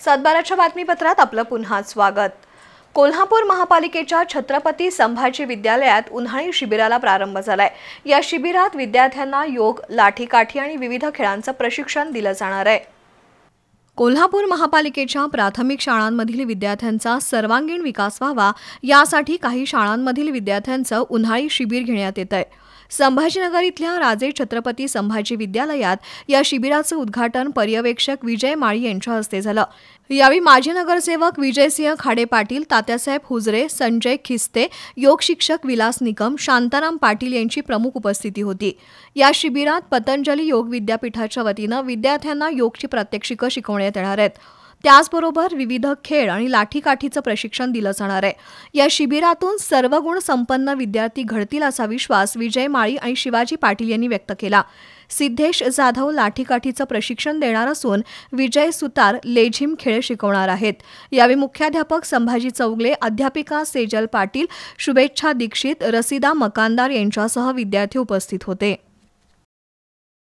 सातबाराच्या बातमीपत्रात आपलं पुन्हा स्वागत। कोल्हापूर महापालिकेच्या छत्रपती संभाजी विद्यालयात उन्हाळी शिबिराला प्रारंभ झालाय। या शिबिरात विद्यार्थ्यांना योग, लाठीकाठी आणि विविध खेळांचं प्रशिक्षण दिलं जाणार आहे। कोल्हापूर महापालिकेच्या प्राथमिक शाळांमधील विद्यार्थ्यांचा सर्वांगीण विकास व्हावा यासाठी काही शाळांमधील विद्यार्थ्यांचं उन्हाळी शिबिर घेण्यात येत आहे। संभाजीनगर इथल्या राजे छत्रपती संभाजी विद्यालयात या शिबिराचं उद्घाटन पर्यवेक्षक विजय माळी यांच्या हस्ते झालं। यावेळी माजी नगरसेवक विजयसिंह खाडे पाटील, तात्यासाहेब हुजरे, संजय खिस्ते, योग शिक्षक विलास निकम, शांताराम पाटील यांची प्रमुख उपस्थिती होती। या शिबिरात पतंजली योग विद्यापीठाच्या वतीनं विद्यार्थ्यांना योगची प्रात्यक्षिकं शिकवण्यात येणार आहेत। त्याचबरोबर विविध खेळ आणि लाठीकाठीचं प्रशिक्षण दिलं जाणार आहे। या शिबिरातून सर्व गुण संपन्न विद्यार्थी घडतील असा विश्वास विजय माळी आणि शिवाजी पाटील यांनी व्यक्त केला। सिद्धेश जाधव लाठीकाठीचं प्रशिक्षण देणार असून विजय सुतार लेझिम खेळ शिकवणार आहेत। यावेळी मुख्याध्यापक संभाजी चौगले, अध्यापिका सेजल पाटील, शुभेच्छा दीक्षित, रसिदा मकानदार यांच्यासह विद्यार्थी उपस्थित होते।